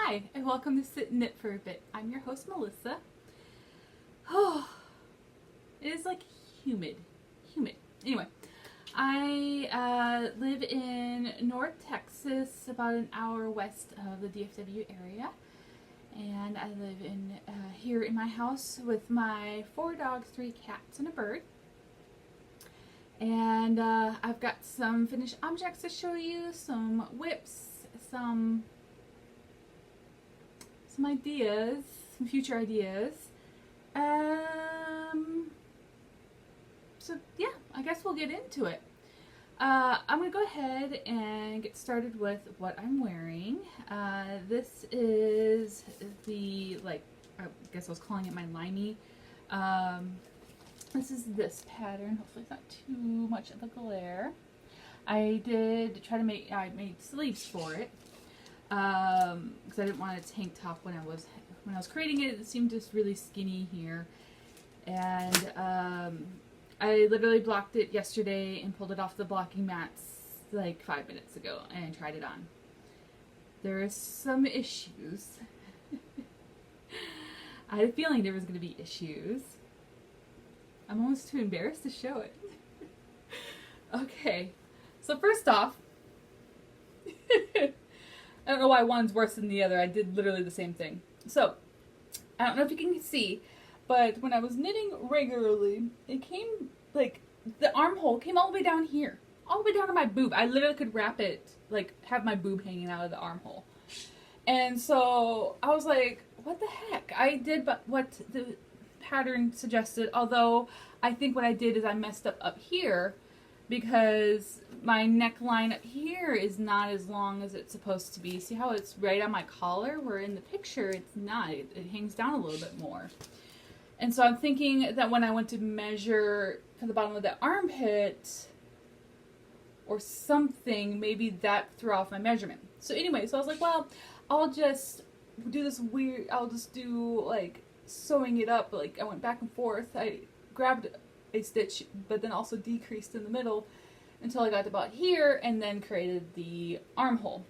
Hi, and welcome to Sit and Knit for a Bit. I'm your host, Melissa. Oh, it is like humid. Anyway, I live in North Texas, about an hour west of the DFW area. And I live here in my house with my 4 dogs, 3 cats, and a bird. And I've got some finished objects to show you, some whips, some ideas, some future ideas. So yeah, I guess we'll get into it. I'm gonna go ahead and get started with what I'm wearing. This is the, I guess I was calling it my limey. This is this pattern. Hopefully it's not too much of a glare. I made sleeves for it. Because I didn't want a tank top when I was creating it. It seemed just really skinny here, and I literally blocked it yesterday and pulled it off the blocking mats like 5 minutes ago and tried it on. There are some issues. I had a feeling there was going to be issues. I'm almost too embarrassed to show it. Okay, so first off, I don't know why one's worse than the other. I did literally the same thing. So, I don't know if you can see, but when I was knitting regularly, it came, the armhole came all the way down here. All the way down to my boob. I literally could wrap it, have my boob hanging out of the armhole. And so, I was like, what the heck? I did what the pattern suggested, although I think what I did is I messed up here, because my neckline up here is not as long as it's supposed to be. See how it's right on my collar? Where in the picture it's not. It hangs down a little bit more. And so I'm thinking that when I went to measure for the bottom of the armpit or something, maybe that threw off my measurement. So anyway, so I was like, well, I'll just do this weird, I'll just do sewing it up. I went back and forth. I grabbed a stitch, but then also decreased in the middle until I got to about here, and then created the armhole.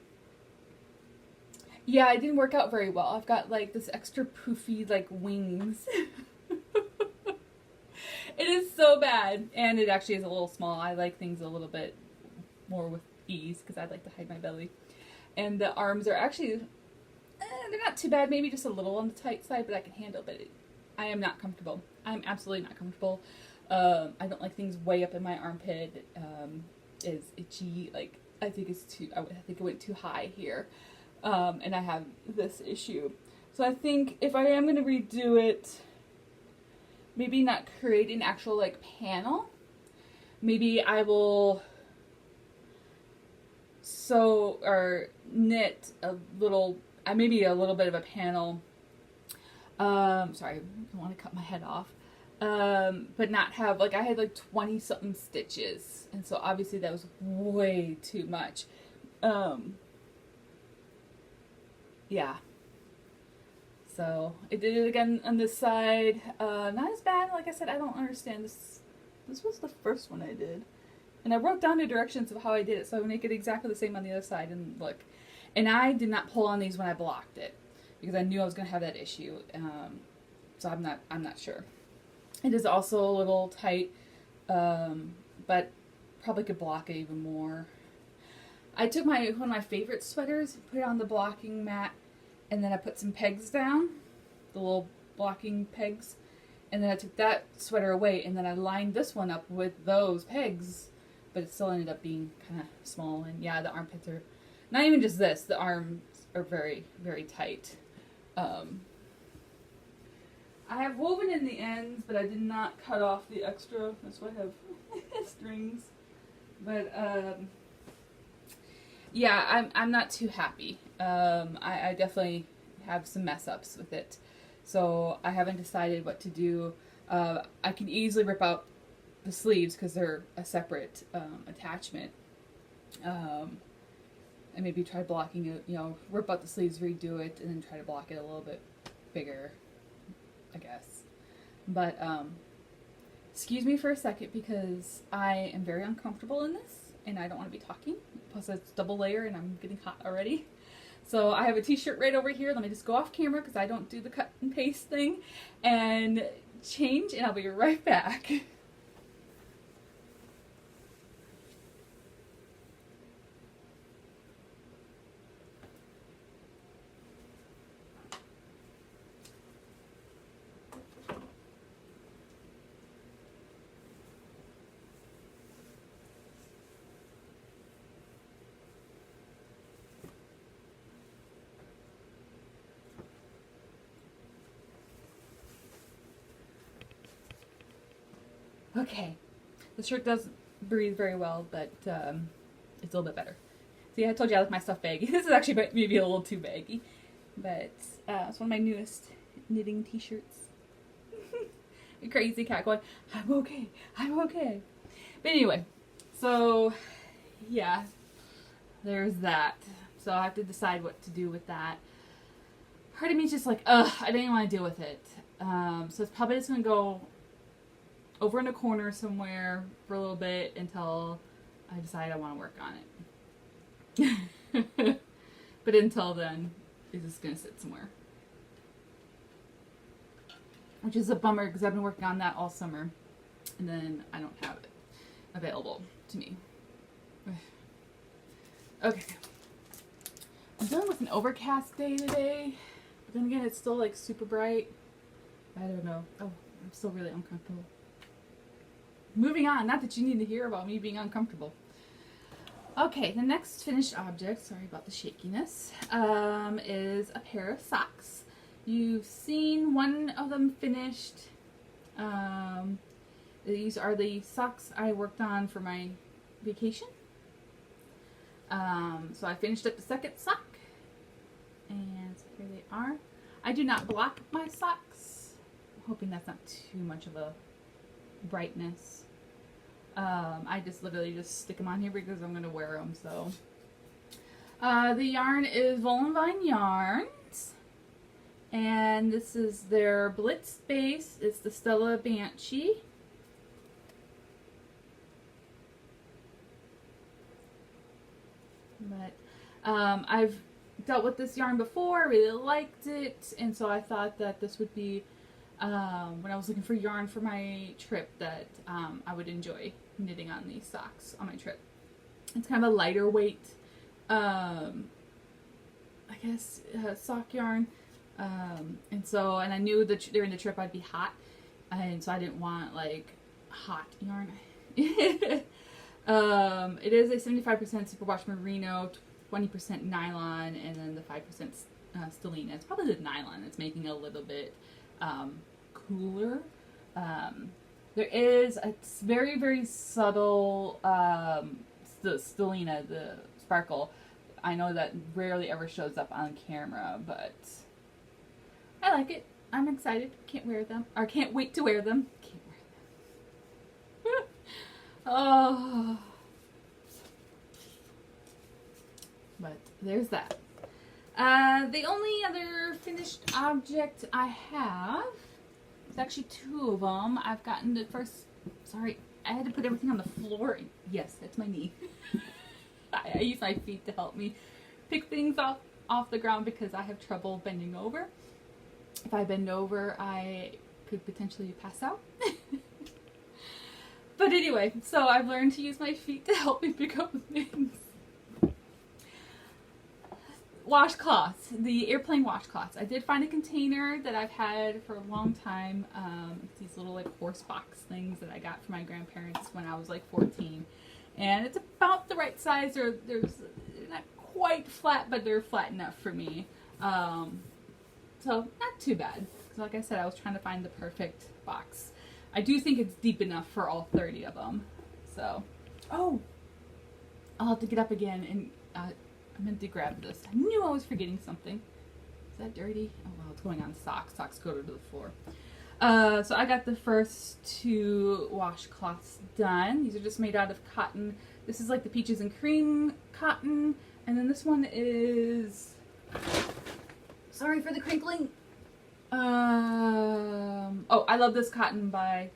Yeah, it didn't work out very well. I've got this extra poofy wings. It is so bad, and it actually is a little small. I like things a little bit more with ease because I like to hide my belly. And the arms are actually they're not too bad, maybe just a little on the tight side, but I can handle it. I am not comfortable. I'm absolutely not comfortable. I don't like things way up in my armpit. It's itchy. I think it went too high here. And I have this issue. So I think if I am going to redo it, maybe not create an actual panel. Maybe I will sew or knit maybe a little bit of a panel. Sorry, I want to cut my head off. But not have, I had 20 something stitches, and so obviously that was way too much. Yeah. So I did it again on this side. Not as bad. Like I said, I don't understand this. This was the first one I did, and I wrote down the directions of how I did it, so I would make it exactly the same on the other side. And look, and I did not pull on these when I blocked it because I knew I was going to have that issue. So I'm not sure. It is also a little tight, but probably could block it even more. I took one of my favorite sweaters, put it on the blocking mat, and then I put some pegs down, the little blocking pegs, and then I took that sweater away, and then I lined this one up with those pegs, but it still ended up being kind of small. And yeah, the armpits are, not even just this, the arms are very, very tight. I have woven in the ends, but I did not cut off the extra. That's why I have strings. But yeah, I'm not too happy. I definitely have some mess ups with it, so I haven't decided what to do. I can easily rip out the sleeves because they're a separate attachment, and maybe try blocking it. Rip out the sleeves, redo it, and then try to block it a little bit bigger, I guess. But excuse me for a second because I am very uncomfortable in this and I don't want to be talking. Plus it's double layer and I'm getting hot already. So I have a t-shirt right over here. Let me just go off camera because I don't do the cut and paste thing, and change, and I'll be right back. Okay, the shirt does breathe very well, but it's a little bit better. See, I told you I like my stuff baggy. This is actually maybe a little too baggy, but it's one of my newest knitting t-shirts. Crazy cat going, I'm okay, I'm okay. But anyway, so yeah, there's that. So I have to decide what to do with that. Part of me is just like, ugh, I didn't want to deal with it. So it's probably just going to go over in a corner somewhere for a little bit until I decide I want to work on it. But until then, it's just going to sit somewhere. Which is a bummer because I've been working on that all summer. And then I don't have it available to me. Okay. I'm dealing with an overcast day today. But then again, it's still like super bright. I don't know. Oh, I'm still really uncomfortable. Moving on, not that you need to hear about me being uncomfortable. Okay, the next finished object, sorry about the shakiness, is a pair of socks. You've seen one of them finished. These are the socks I worked on for my vacation. So I finished up the second sock, and here they are. I do not block my socks. I'm hoping that's not too much of a brightness. I just literally just stick them on here because I'm going to wear them. So the yarn is Volanvine Yarns, and this is their Blitz base. It's the Stella Banshee. But I've dealt with this yarn before. I really liked it, and so I thought that this would be when I was looking for yarn for my trip that I would enjoy knitting on these socks on my trip. It's kind of a lighter weight, I guess, sock yarn, and I knew that during the trip I'd be hot, and so I didn't want like hot yarn. It is a 75% superwash merino, 20% nylon, and then the 5% stellina. It's probably the nylon that's making it a little bit cooler. There is a very, very subtle stellina, the sparkle. I know that rarely ever shows up on camera, but I like it. I'm excited. Can't wear them. Or can't wait to wear them. Can't wear them. Oh. But there's that. The only other finished object I have, it's actually two of them. I've gotten the first, sorry, I had to put everything on the floor. Yes, that's my knee. I use my feet to help me pick things off the ground because I have trouble bending over. If I bend over, I could potentially pass out. But anyway, so I've learned to use my feet to help me pick up things. Washcloths, the airplane washcloths. I did find a container that I've had for a long time. These little like horse box things that I got from my grandparents when I was like 14. And it's about the right size. They're not quite flat, but they're flat enough for me. So not too bad. So like I said, I was trying to find the perfect box. I do think it's deep enough for all 30 of them. So, oh, I'll have to get up again and I meant to grab this. I knew I was forgetting something. Is that dirty? Oh well, it's going on socks. Socks go to the floor. So I got the first two washcloths done. These are just made out of cotton. This is like the peaches and cream cotton. And then this one is, sorry for the crinkling. Oh, I love this cotton by,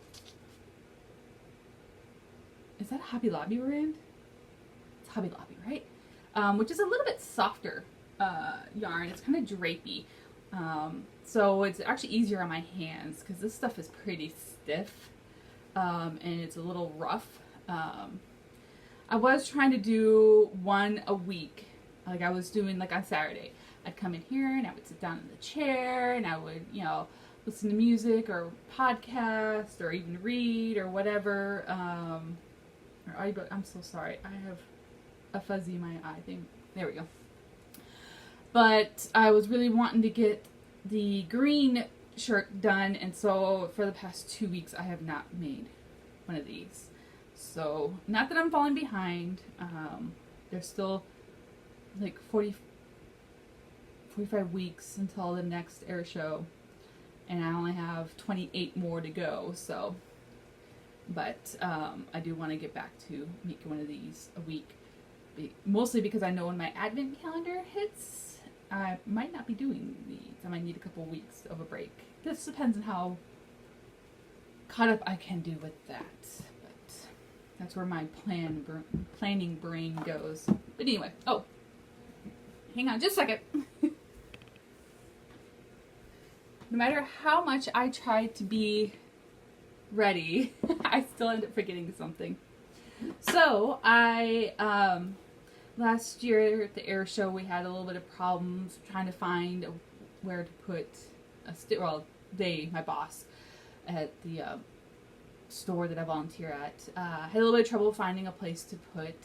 is that a Hobby Lobby brand? It's Hobby Lobby, right? Which is a little bit softer yarn. It's kind of drapey. So it's actually easier on my hands because this stuff is pretty stiff, and it's a little rough. I was trying to do one a week. Like I was doing like on Saturday. I'd come in here and I would sit down in the chair and I would, listen to music or podcast or even read or whatever. I'm so sorry. I have a fuzzy in my eye thing. There we go. But I was really wanting to get the green shirt done, and so for the past 2 weeks I have not made one of these. So, not that I'm falling behind. There's still like 45 weeks until the next air show, and I only have 28 more to go, so. But I do want to get back to making one of these a week. Mostly because I know when my advent calendar hits, I might not be doing these. I might need a couple weeks of a break. This depends on how caught up I can do with that. But that's where my planning brain goes. But anyway, hang on just a second. No matter how much I try to be ready, I still end up forgetting something. So last year at the air show we had a little bit of problems trying to find where to put my boss at the store that I volunteer at had a little bit of trouble finding a place to put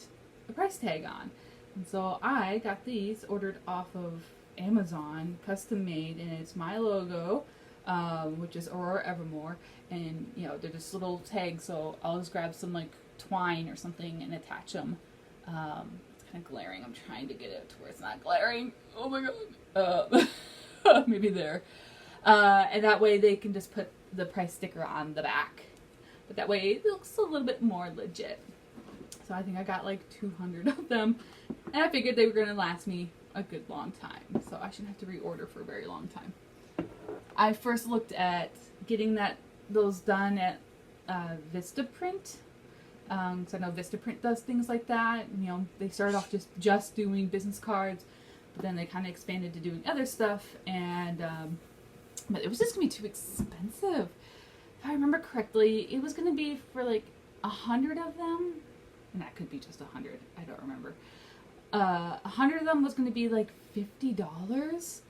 a price tag on. And so I got these ordered off of Amazon, custom made, and it's my logo, which is Aurora Evermore, and they're just little tags, so I'll just grab some like twine or something and attach them. It's kind of glaring. I'm trying to get it to where it's not glaring. Oh my god. Maybe there. And that way they can just put the price sticker on the back. But that way it looks a little bit more legit. So I think I got like 200 of them. And I figured they were going to last me a good long time. So I shouldn't have to reorder for a very long time. I first looked at getting those done at Vistaprint. Because I know Vistaprint does things like that. They started off just doing business cards, but then they kind of expanded to doing other stuff, and but it was just gonna be too expensive. If I remember correctly, it was gonna be for like 100 of them, and that could be just 100. I don't remember. 100 of them was gonna be like $50.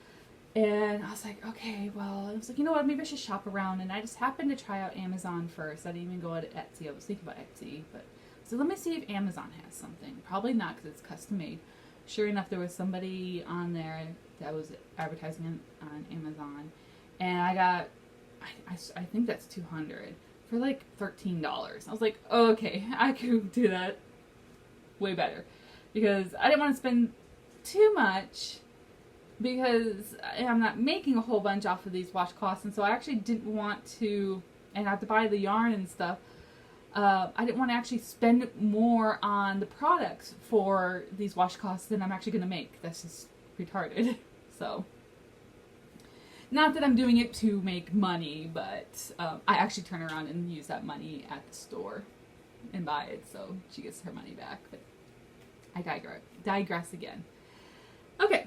And I was like, okay, well, I was like, you know what, maybe I should shop around. And I just happened to try out Amazon first. I didn't even go to Etsy. I was thinking about Etsy. So let me see if Amazon has something. Probably not, because it's custom made. Sure enough, there was somebody on there that was advertising on Amazon. And I got, I think that's 200 for like $13. I was like, oh, okay, I could do that way better. Because I didn't want to spend too much, because I'm not making a whole bunch off of these washcloths, and so I actually didn't want to, and I have to buy the yarn and stuff. I didn't want to actually spend more on the products for these washcloths than I'm actually going to make. That's just retarded. So, not that I'm doing it to make money, but I actually turn around and use that money at the store and buy it, so she gets her money back. But I digress again. Okay.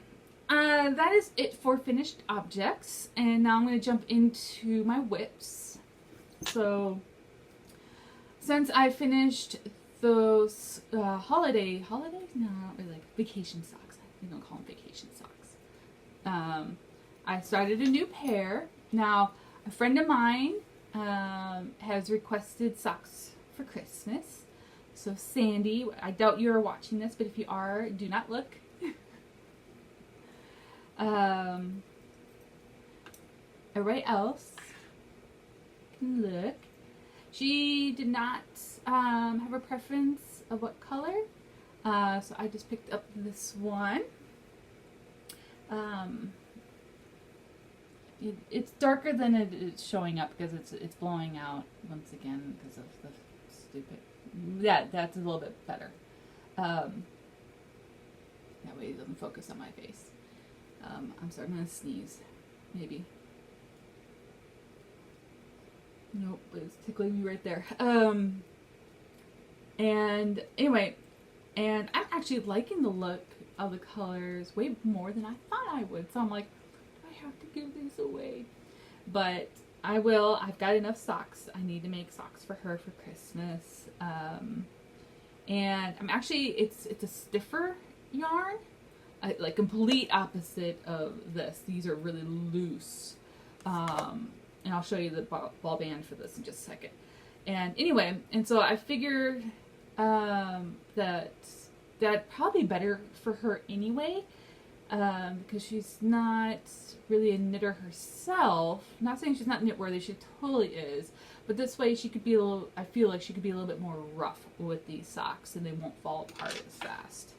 That is it for finished objects, and now I'm going to jump into my whips. So, since I finished those holidays? No, not really, like vacation socks. We don't call them vacation socks. I started a new pair. Now, a friend of mine has requested socks for Christmas. So, Sandy, I doubt you're watching this, but if you are, do not look. Everybody else can look. She did not have a preference of what color, so I just picked up this one. It's darker than it's showing up because it's blowing out once again because of the stupid. Yeah, that's a little bit better. That way it doesn't focus on my face. I'm sorry, I'm gonna sneeze. Maybe. Nope, it's tickling me right there. And anyway, and I'm actually liking the look of the colors, way more than I thought I would. So I'm like, I have to give these away. But I will. I've got enough socks. I need to make socks for her for Christmas. And I'm actually, it's a stiffer yarn. Like complete opposite of this. These are really loose. And I'll show you the ball band for this in just a second. And anyway, and so I figured that probably better for her anyway, because she's not really a knitter herself. Not saying she's not knit-worthy, she totally is. But this way she could be a little, I feel like she could be a little bit more rough with these socks and they won't fall apart as fast.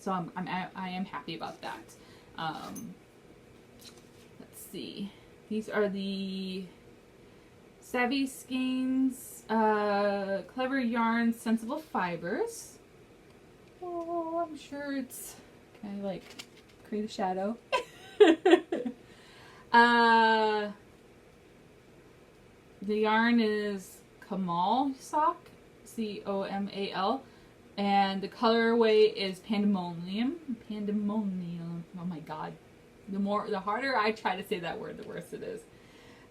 So I am happy about that. Let's see. These are the Savvy Skeins Clever Yarns Sensible Fibers. Oh, I'm sure it's... Can I, like, create a shadow? The yarn is Comal Sock, C-O-M-A-L, and the colorway is Pandemonium. Pandemonium. Oh my god. The harder I try to say that word, the worse it is.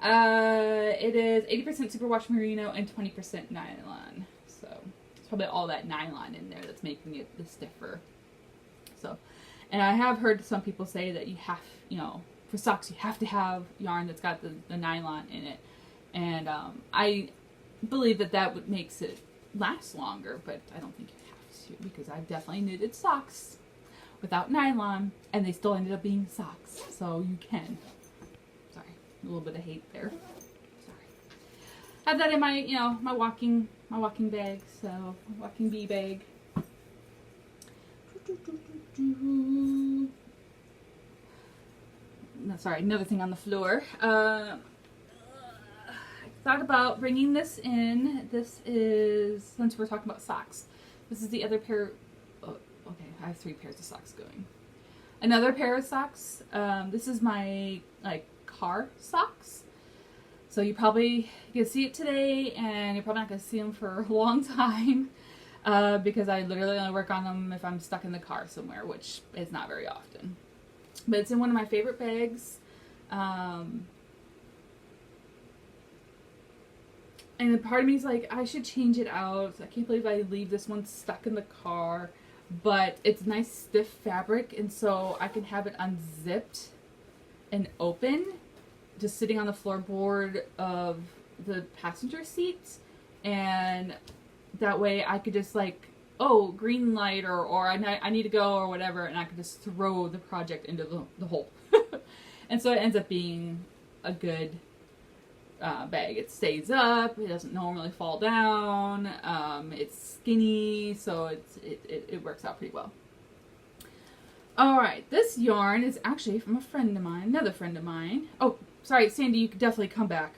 It is 80% superwash merino and 20% nylon. So it's probably all that nylon in there that's making it the stiffer. So, and I have heard some people say that you have, for socks you have to have yarn that's got the nylon in it. And I believe that makes it last longer, but I don't think you have to, because I've definitely knitted socks without nylon, and they still ended up being socks. So you can. Sorry, a little bit of hate there. Sorry. I have that in my, my walking bag. So walking bee bag. No, sorry, another thing on the floor. I thought about bringing this in. This is, since we're talking about socks, this is the other pair. Okay, I have 3 pairs of socks going. Another pair of socks. This is my car socks. So you probably can see it today, and you're probably not going to see them for a long time, because I literally only work on them if I'm stuck in the car somewhere, which is not very often. But it's in one of my favorite bags. And part of me is like, I should change it out. I can't believe I leave this one stuck in the car. But it's nice stiff fabric, and so I can have it unzipped and open, just sitting on the floorboard of the passenger seat. And that way I could just green light or I need to go or whatever, and I could just throw the project into the hole. And so it ends up being a good bag. It stays up, it doesn't normally fall down, it's skinny, so it works out pretty well. Alright, this yarn is actually from a friend of mine, another friend of mine. Oh, sorry, Sandy, you could definitely come back.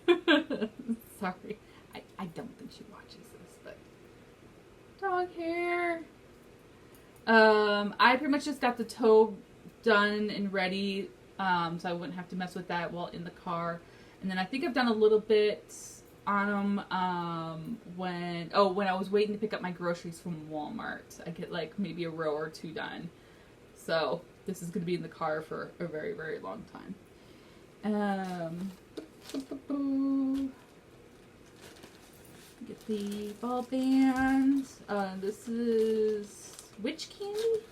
Sorry, I don't think she watches this, but dog hair. I pretty much just got the toe done and ready, so I wouldn't have to mess with that while in the car. And then I think I've done a little bit on them when I was waiting to pick up my groceries from Walmart. I get maybe a row or 2 done. So this is going to be in the car for a very, very long time. Get the ball band. This is Witch Candy?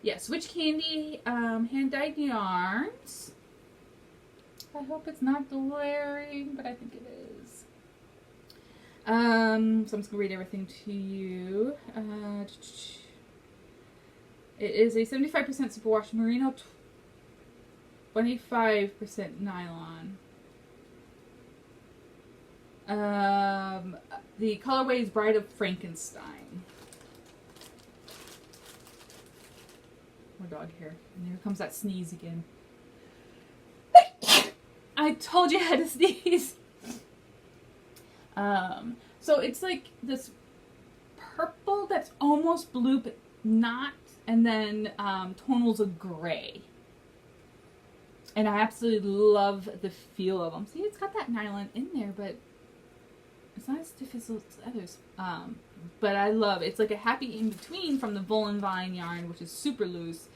Yes, Witch Candy hand-dyed yarns. I hope it's not glaring, but I think it is. So I'm just going to read everything to you. It is a 75% superwash merino, 25% nylon. The colorway is Bride of Frankenstein. More dog hair. And here comes that sneeze again. I told you I had to sneeze. So it's like this purple that's almost blue but not, and then tonals of gray. And I absolutely love the feel of them. See, it's got that nylon in there, but it's not as stiff as those others. But I love it's like a happy in between from the Volan Vine yarn, which is super loose,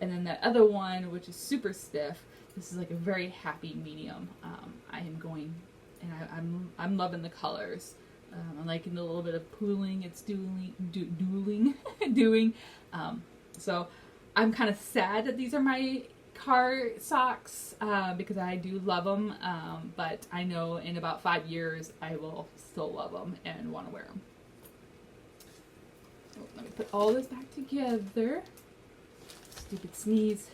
and then that other one, which is super stiff. This is like a very happy medium. I am going, and I'm loving the colors. I'm liking the little bit of pooling it's doing. So I'm kind of sad that these are my car socks because I do love them. But I know in about 5 years I will still love them and want to wear them. Oh, let me put all this back together. Stupid sneeze.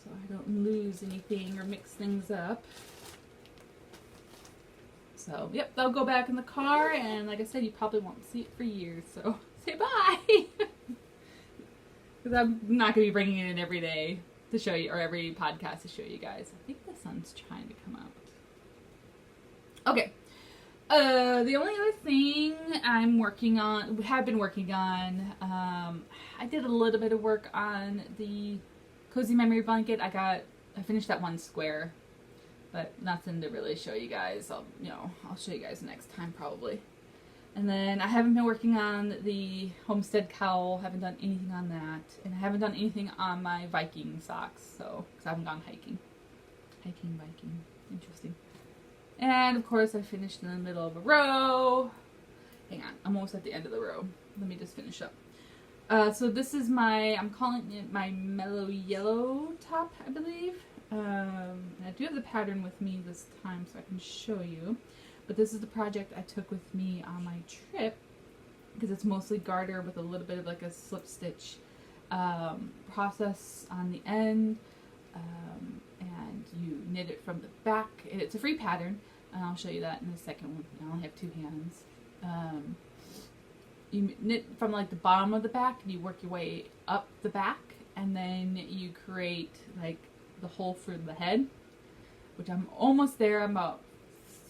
So I don't lose anything or mix things up. So, yep, they'll go back in the car, and like I said, you probably won't see it for years, so say bye! Because I'm not going to be bringing it in every day to show you, or every podcast to show you guys. I think the sun's trying to come out. Okay. The only other thing have been working on, I did a little bit of work on the Cozy Memory blanket. I finished that one square. But nothing to really show you guys. I'll show you guys next time probably. And then I haven't been working on the Homestead cowl. Haven't done anything on that. And I haven't done anything on my Viking socks. So, because I haven't gone hiking. Viking. Interesting. And of course I finished in the middle of a row. Hang on. I'm almost at the end of the row. Let me just finish up. So this is I'm calling it my mellow yellow top, I believe. I do have the pattern with me this time so I can show you, but this is the project I took with me on my trip because it's mostly garter with a little bit of like a slip stitch process on the end, and you knit it from the back, and it's a free pattern, and I'll show you that in the second one. I only have 2 hands. You knit from like the bottom of the back and you work your way up the back, and then you create like the hole for the head, which I'm almost there. I'm about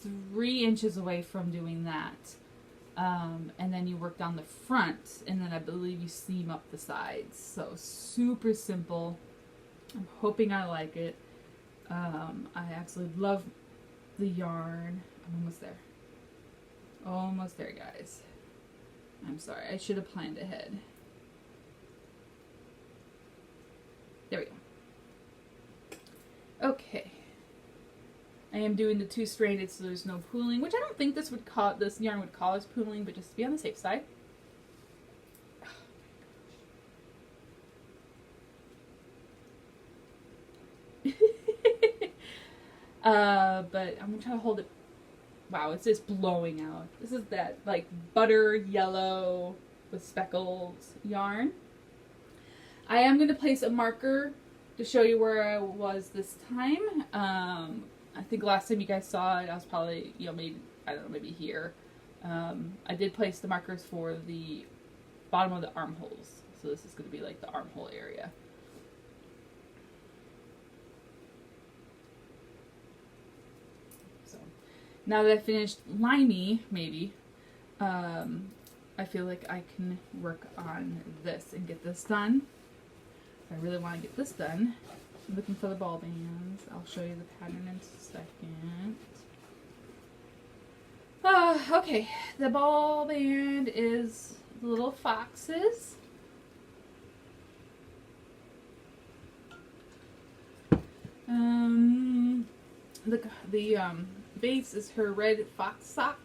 3 inches away from doing that. And then you work down the front, and then I believe you seam up the sides. So super simple. I'm hoping I like it. I absolutely love the yarn. I'm almost there. Almost there, guys. I'm sorry, I should have planned ahead. There we go. Okay, I am doing the 2-stranded so there's no pooling, which I don't think this yarn would cause pooling, but just to be on the safe side. But I'm gonna try to hold it. Wow, it's just blowing out. This is that like butter yellow with speckles yarn. I am gonna place a marker to show you where I was this time. I think last time you guys saw it, I was probably, maybe, I don't know, maybe here. I did place the markers for the bottom of the armholes. So this is going to be like the armhole area. So now that I finished Limey, maybe, I feel like I can work on this and get this done. I really want to get this done. I'm looking for the ball bands. I'll show you the pattern in a second. Okay, the ball band is the little foxes. The base is her red fox sock.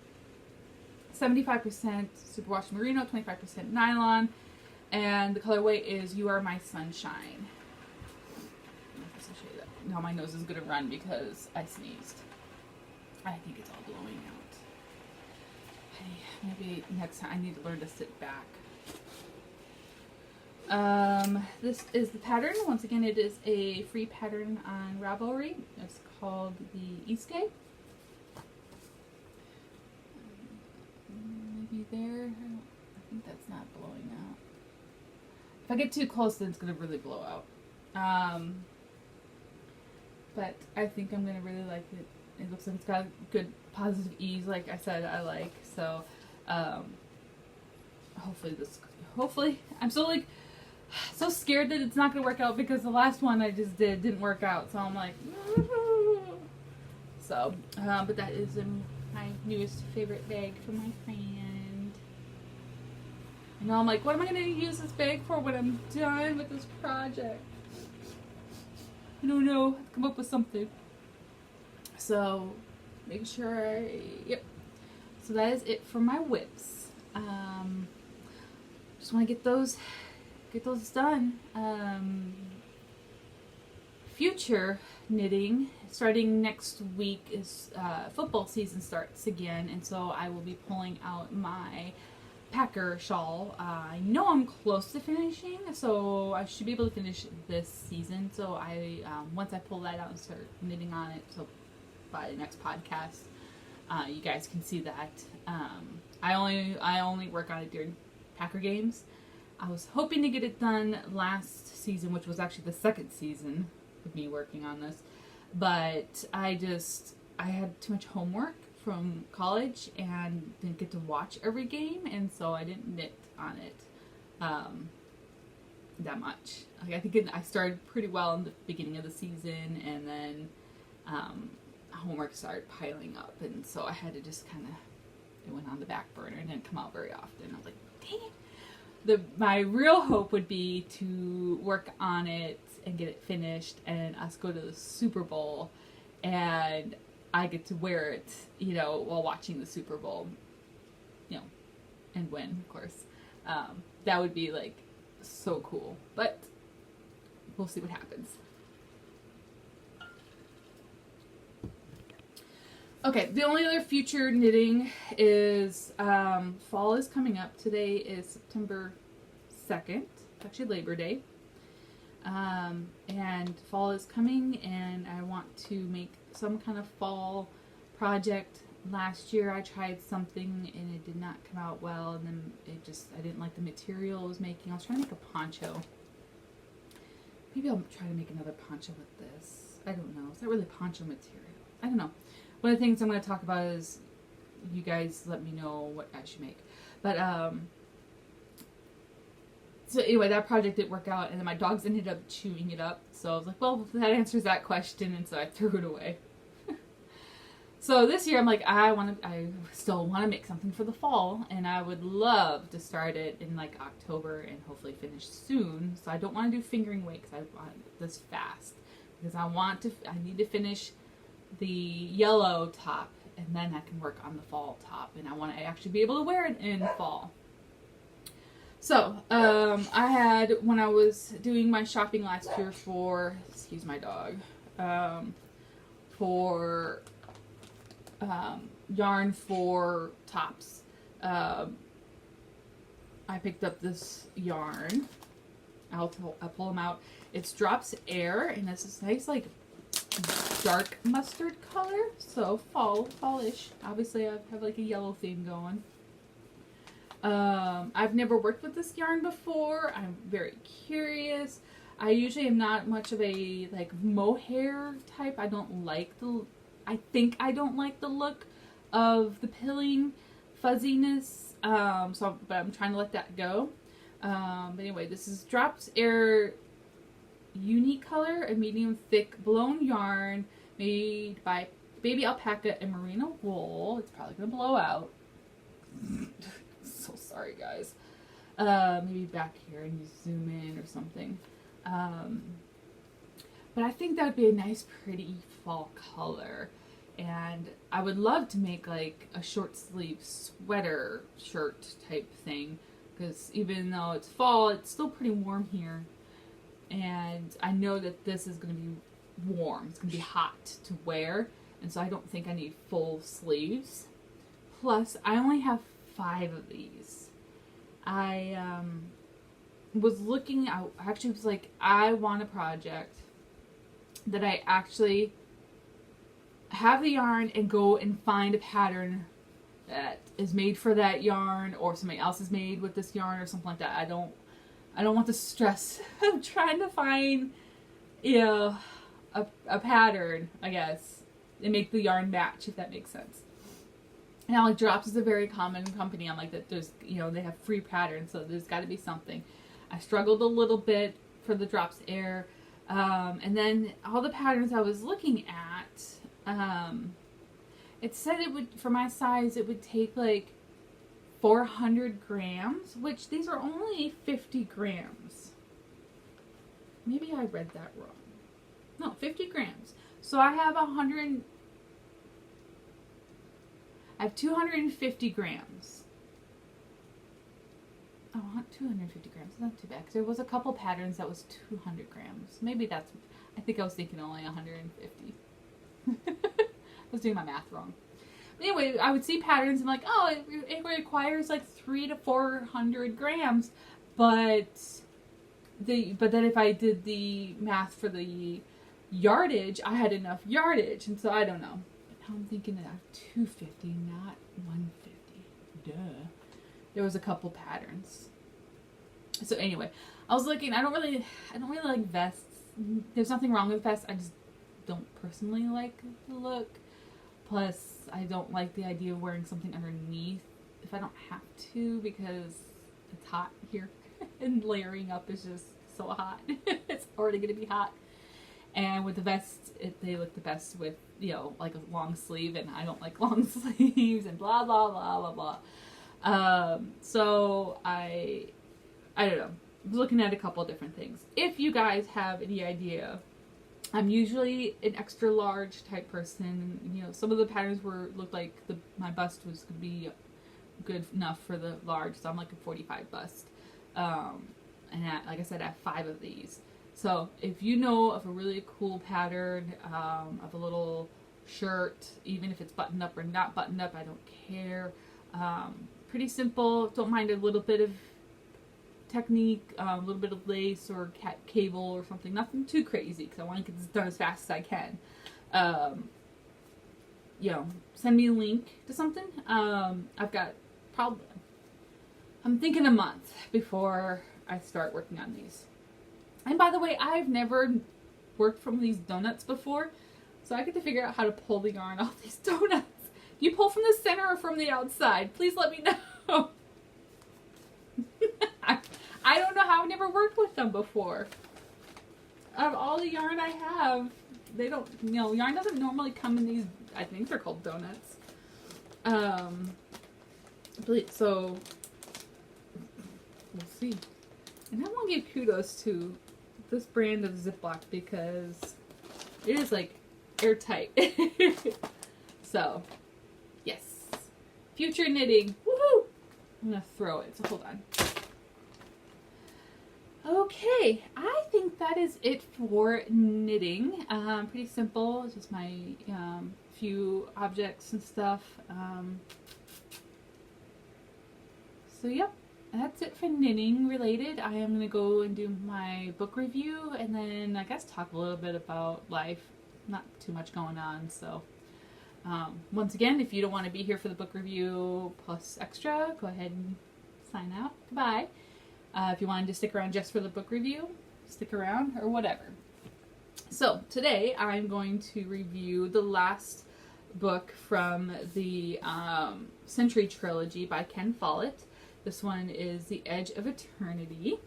75% superwash merino, 25% nylon. And the colorway is You Are My Sunshine. I'll show you that. Now my nose is going to run because I sneezed. I think it's all blowing out. Maybe next time I need to learn to sit back. This is the pattern. Once again, it is a free pattern on Ravelry. It's called the Eastay. Maybe there. I think that's not blowing out. If I get too close, then it's going to really blow out. But I think I'm going to really like it. It looks like it's got good positive ease, like I said, I like. So, hopefully, I'm still like, so scared that it's not going to work out because the last one I just didn't work out. So I'm like, so, but that is in my newest favorite bag from my friend. And now I'm like, what am I going to use this bag for when I'm done with this project? I don't know. I'll come up with something. So, make sure yep. So that is it for my whips. Just want to get those done. Future knitting, starting next week is football season starts again, and so I will be pulling out my Packer shawl. I know I'm close to finishing, so I should be able to finish this season. So I once I pull that out and start knitting on it, so by the next podcast, you guys can see that. I only work on it during Packer games. I was hoping to get it done last season, which was actually the second season of me working on this, but I had too much homework from college and didn't get to watch every game, and so I didn't knit on it that much. Like, I think I started pretty well in the beginning of the season, and then homework started piling up, and so I had to just kind of, it went on the back burner and didn't come out very often. I was like, dang it. My real hope would be to work on it and get it finished and us go to the Super Bowl and I get to wear it, while watching the Super Bowl, and win, of course. That would be like so cool, but we'll see what happens. Okay, the only other future knitting is fall is coming up. Today is September 2nd. It's actually Labor Day. And fall is coming, and I want to make some kind of fall project. Last year I tried something and it did not come out well, and then I didn't like the material I was making. I was trying to make a poncho. Maybe I'll try to make another poncho with this. I don't know. Is that really poncho material? I don't know. One of the things I'm going to talk about is you guys let me know what I should make. But, so anyway, that project didn't work out, and then my dogs ended up chewing it up. So I was like, well, that answers that question, and so I threw it away. So this year I'm like, I still want to make something for the fall, and I would love to start it in like October and hopefully finish soon. So I don't want to do fingering weight because I want this fast, because I need to finish the yellow top, and then I can work on the fall top, and I want to actually be able to wear it in fall. So, I had, when I was doing my shopping last year for, excuse my dog, for yarn for tops, I picked up this yarn. I'll pull them out. It's Drops Air, and it's this nice, like, dark mustard color, so fallish. Obviously I have like a yellow theme going. I've never worked with this yarn before. I'm very curious. I usually am not much of a like mohair type. I don't like the look of the pilling fuzziness. But I'm trying to let that go. But anyway, this is Drops Air Unique Color, a medium thick blown yarn made by baby alpaca and merino wool. It's probably gonna blow out. So sorry, guys. Maybe back here and you zoom in or something. But I think that would be a nice, pretty fall color. And I would love to make like a short sleeve sweater shirt type thing, because even though it's fall, it's still pretty warm here. And I know that this is going to be warm. It's going to be hot to wear. And so I don't think I need full sleeves. Plus, I only have 5 of these. I was looking out. Actually, was like, I want a project that I actually have the yarn and go and find a pattern that is made for that yarn, or somebody else is made with this yarn or something like that. I don't want the stress of trying to find, a pattern, I guess, and make the yarn match, if that makes sense. Now, like, Drops is a very common company. I'm like, that there's, they have free patterns, so there's got to be something. I struggled a little bit for the Drops Air, and then all the patterns I was looking at, it said it would, for my size, it would take like 400 grams, which these are only 50 grams. Maybe I read that wrong. No, 50 grams. So I have 250 grams. Oh, 250 grams. Not too bad. 'Cause there was a couple patterns that was 200 grams. Maybe that's, I think I was thinking only 150. I was doing my math wrong. But anyway, I would see patterns and like, oh, it requires like 300 to 400 grams. But then if I did the math for the yardage, I had enough yardage. And so I don't know. But now I'm thinking that I have 250, not 150. Duh. There was a couple patterns. So anyway, I was looking. I don't really like vests. There's nothing wrong with vests. I just don't personally like the look. Plus, I don't like the idea of wearing something underneath if I don't have to, because it's hot here and layering up is just so hot. It's already going to be hot. And with the vests, they look the best with, you know, like a long sleeve, and I don't like long sleeves and blah blah blah blah blah. So I don't know. I was looking at a couple different things. If you guys have any idea, I'm usually an extra large type person. You know, some of the patterns looked like my bust was going to be good enough for the large, so I'm like a 45 bust. And like I said, I have 5 of these. So if you know of a really cool pattern, of a little shirt, even if it's buttoned up or not buttoned up, I don't care. Pretty simple. Don't mind a little bit of technique, a little bit of lace or cable or something. Nothing too crazy, because I want to get this done as fast as I can. You know, send me a link to something. I've got probably, I'm thinking a month before I start working on these. And by the way, I've never worked from these donuts before, so I get to figure out how to pull the yarn off these donuts. Do you pull from the center or from the outside? Please let me know. I don't know how. I've never worked with them before. Of all the yarn I have, they don't, you know, yarn doesn't normally come in these, I think they're called donuts. So, we'll see. And I want to give kudos to this brand of Ziploc, because it is like airtight. So, yes. Future knitting. Woohoo! I'm going to throw it, so hold on. Okay, I think that is it for knitting. Pretty simple, just my few objects and stuff. So yep, that's it for knitting related. I am going to go and do my book review, and then I guess talk a little bit about life. Not too much going on, so once again, if you don't want to be here for the book review plus extra, go ahead and sign out. Goodbye. If you wanted to stick around just for the book review, stick around, or whatever. So today I'm going to review the last book from the Century Trilogy by Ken Follett. This one is The Edge of Eternity.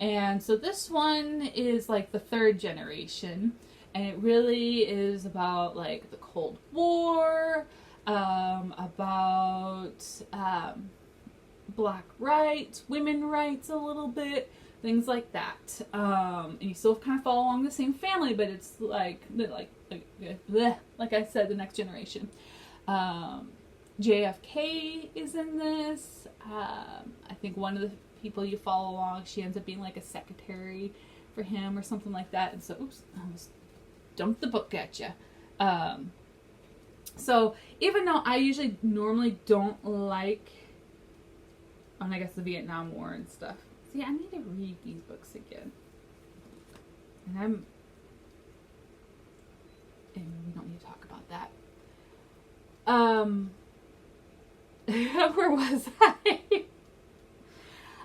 And so this one is like the 3rd generation, and it really is about like the Cold War, about Black rights, women rights a little bit, things like that. And you still kind of follow along the same family, but it's like I said, the next generation. JFK is in this. I think one of the people you follow along, she ends up being like a secretary for him or something like that. And so, oops, I almost dumped the book at you. So even though I usually normally don't like, and I guess the Vietnam War and stuff. See, I need to read these books again. And we don't need to talk about that. Where was I?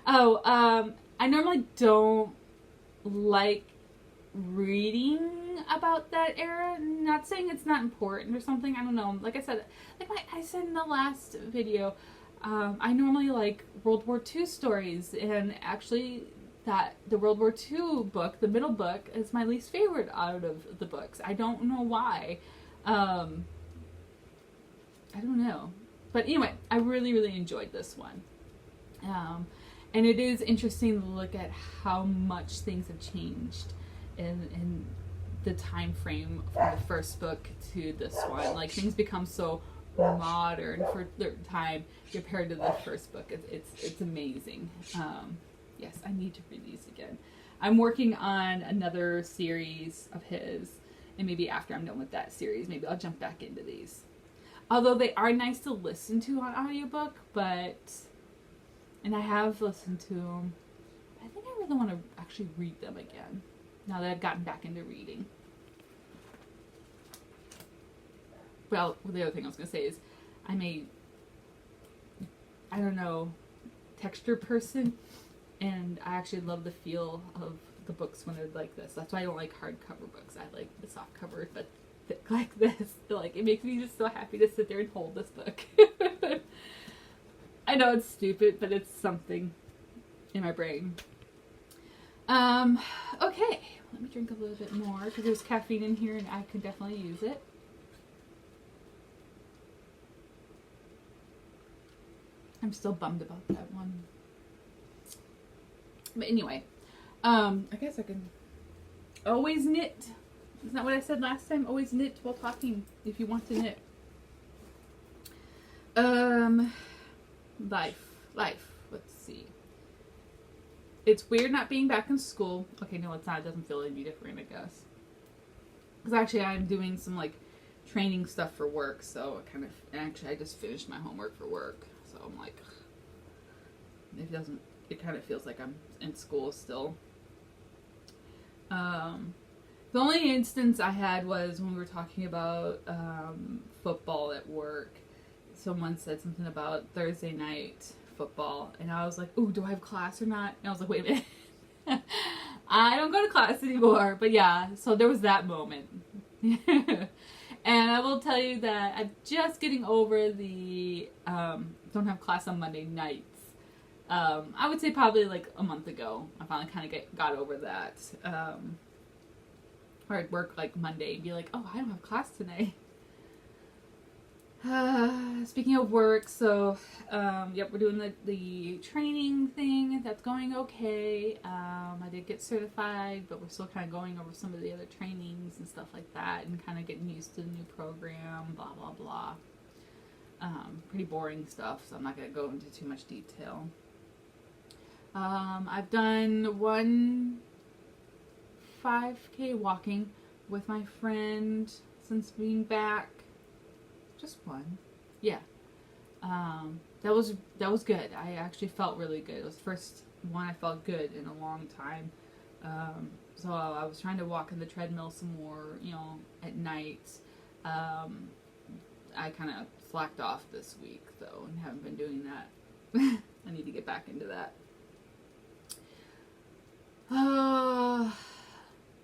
I normally don't like reading about that era. Not saying it's not important or something. I don't know. Like I said, I said in the last video, I normally like World War II stories, and actually the World War II book, the middle book, is my least favorite out of the books. I don't know why. I don't know. But anyway, I really, really enjoyed this one. And it is interesting to look at how much things have changed in the time frame from the first book to this one. Like, things become so modern for the time compared to the first book. It's amazing. Yes, I need to read these again. I'm working on another series of his, and maybe after I'm done with that series, maybe I'll jump back into these. Although they are nice to listen to on audiobook, and I have listened to them. I think I really want to actually read them again, now that I've gotten back into reading. Well, the other thing I was going to say is, I'm a, I don't know, texture person, and I actually love the feel of the books when they're like this. That's why I don't like hardcover books. I like the soft cover, but thick like this. Like, it makes me just so happy to sit there and hold this book. I know it's stupid, but it's something in my brain. Okay, let me drink a little bit more because there's caffeine in here and I could definitely use it. I'm still bummed about that one. But anyway, I guess I can always knit. Isn't that what I said last time? Always knit while talking if you want to knit. Life. Let's see. It's weird not being back in school. Okay, no, it's not. It doesn't feel any different, I guess. Because actually, I'm doing some like training stuff for work, so I just finished my homework for work. So I'm like, it kind of feels like I'm in school still. The only instance I had was when we were talking about football at work. Someone said something about Thursday night football, and I was like, ooh, do I have class or not? And I was like, wait a minute. I don't go to class anymore. But yeah, so there was that moment. And I will tell you that I'm just getting over the don't have class on Monday nights. I would say probably like a month ago. I finally kind of got over that. Or I'd work like Monday and be like, oh, I don't have class today. Speaking of work, so yep, we're doing the training thing. That's going okay. I did get certified, but we're still kind of going over some of the other trainings and stuff like that, and kind of getting used to the new program. Blah blah blah. Pretty boring stuff, so I'm not gonna go into too much detail. I've done one 5K walking with my friend since being back. Just one. Yeah. That was good. I actually felt really good. It was the first one I felt good in a long time. So I was trying to walk in the treadmill some more, at night. I kind of slacked off this week, though, and haven't been doing that. I need to get back into that.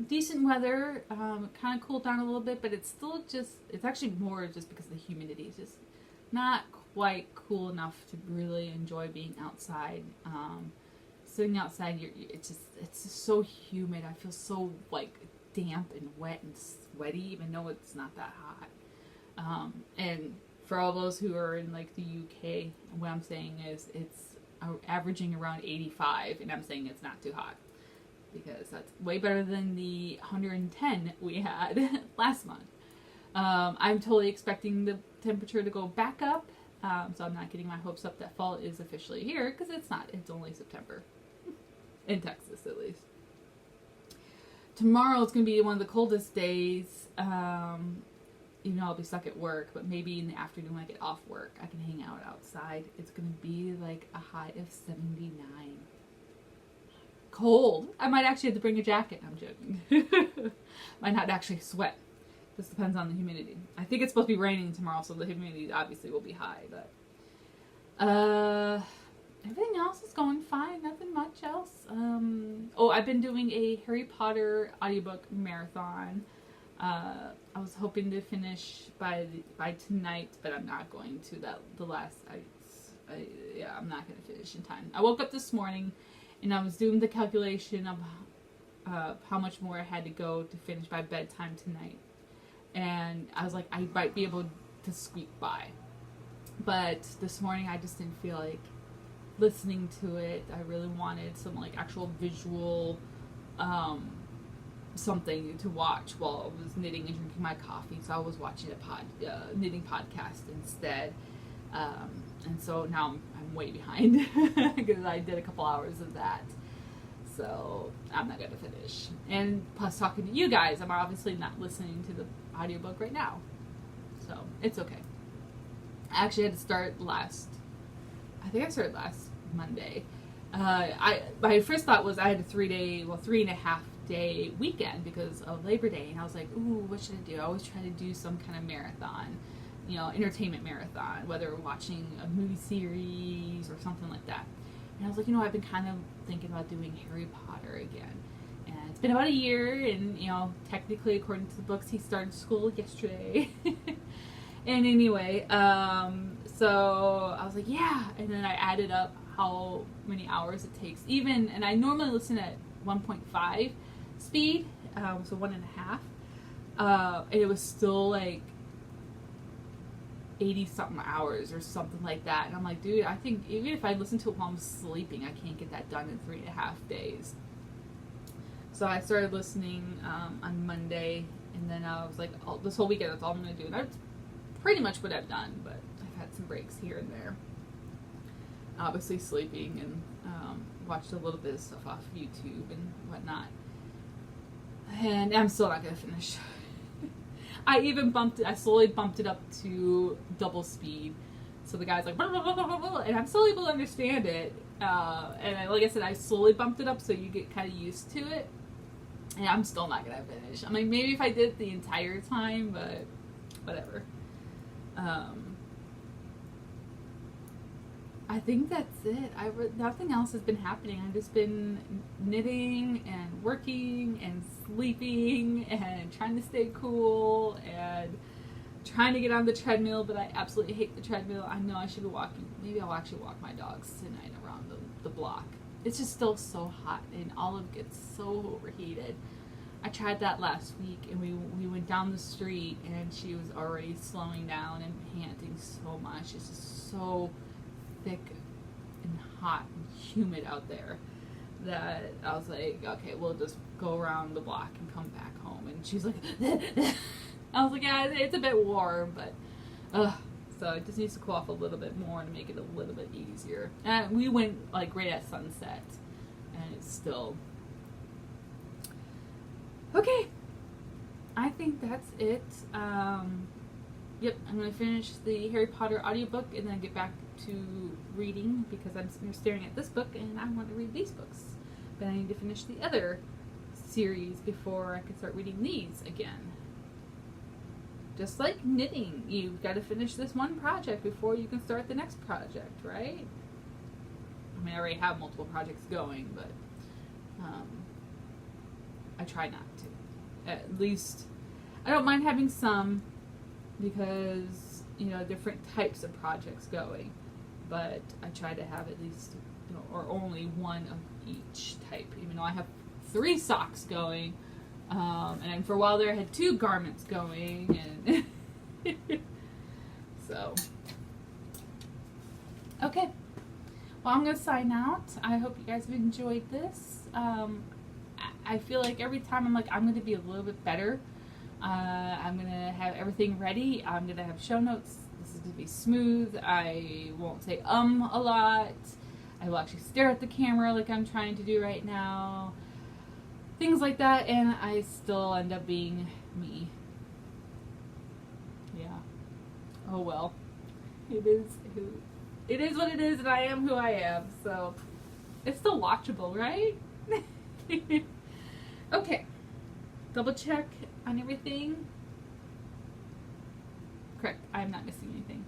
Decent weather, kind of cooled down a little bit, but it's still it's actually more just because the humidity is just not quite cool enough to really enjoy being outside. Sitting outside, it's just so humid. I feel so like damp and wet and sweaty, even though it's not that hot. And for all those who are in like the UK, what I'm saying is it's averaging around 85, and I'm saying it's not too hot. Because that's way better than the 110 we had last month. I'm totally expecting the temperature to go back up, so I'm not getting my hopes up that fall is officially here, because it's not. It's only September. In Texas, at least. Tomorrow is going to be one of the coldest days. Even though I'll be stuck at work, but maybe in the afternoon when I get off work, I can hang out outside. It's going to be like a high of 79. Cold. I might actually have to bring a jacket. I'm joking. Might not actually sweat. This depends on the humidity. I think it's supposed to be raining tomorrow, so the humidity obviously will be high. But everything else is going fine. Nothing much else. I've been doing a Harry Potter audiobook marathon. I was hoping to finish by tonight, but I'm not going to. I'm not going to finish in time. I woke up this morning and I was doing the calculation of how much more I had to go to finish by bedtime tonight. And I was like, I might be able to squeak by. But this morning I just didn't feel like listening to it. I really wanted some like actual visual something to watch while I was knitting and drinking my coffee. So I was watching a knitting podcast instead. And so now I'm way behind because I did a couple hours of that. So I'm not going to finish. And plus talking to you guys, I'm obviously not listening to the audiobook right now. So it's okay. I actually had to start I think I started last Monday. My first thought was I had a 3.5 day weekend because of Labor Day, and I was like, ooh, what should I do? I always try to do some kind of marathon, entertainment marathon, whether watching a movie series or something like that. And I was like, I've been kind of thinking about doing Harry Potter again. And it's been about a year, and, technically, according to the books, he started school yesterday. And anyway, so I was like, yeah. And then I added up how many hours it takes. And I normally listen at 1.5 speed, so 1.5. And it was still like 80-something hours or something like that. And I'm like, dude, I think even if I listen to it while I'm sleeping, I can't get that done in 3.5 days. So I started listening on Monday, and then I was like, this whole weekend, that's all I'm going to do. And that's pretty much what I've done, but I've had some breaks here and there. Obviously sleeping, and watched a little bit of stuff off YouTube and whatnot. And I'm still not going to finish. I slowly bumped it up to double speed. So the guy's like, blah, blah, blah, blah, blah, and I'm still able to understand it. Like I said, I slowly bumped it up so you get kind of used to it. And I'm still not going to finish. I mean, maybe if I did it the entire time, but whatever. I think that's it. Nothing else has been happening. I've just been knitting and working and sleeping and trying to stay cool and trying to get on the treadmill, but I absolutely hate the treadmill. I know I should be walking. Maybe I'll actually walk my dogs tonight around the block. It's just still so hot, and Olive gets so overheated. I tried that last week, and we went down the street, and she was already slowing down and panting so much. It's just so thick and hot and humid out there that I was like, okay, we'll just go around the block and come back home. And she's like, I was like, yeah, it's a bit warm, but so it just needs to cool off a little bit more and make it a little bit easier. And we went like right at sunset, and it's still okay. I think that's it. Yep, I'm going to finish the Harry Potter audiobook and then get back to reading because I'm staring at this book and I want to read these books. But I need to finish the other series before I can start reading these again. Just like knitting, you've got to finish this one project before you can start the next project, right? I mean, I already have multiple projects going, but I try not to. At least, I don't mind having some, because different types of projects going, but I try to have at least or only one of each type, even though I have 3 socks going, and for a while there I had 2 garments going, and so okay, well, I'm gonna sign out. I hope you guys have enjoyed this. I feel like every time I'm like, I'm gonna be a little bit better. I'm going to have everything ready. I'm going to have show notes. This is going to be smooth. I won't say a lot. I will actually stare at the camera like I'm trying to do right now. Things like that, and I still end up being me. Yeah. Oh well. It is what it is, and I am who I am, so it's still watchable, right? Okay. Double check on everything. Correct. I'm not missing anything.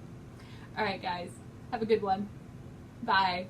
Alright, guys. Have a good one. Bye.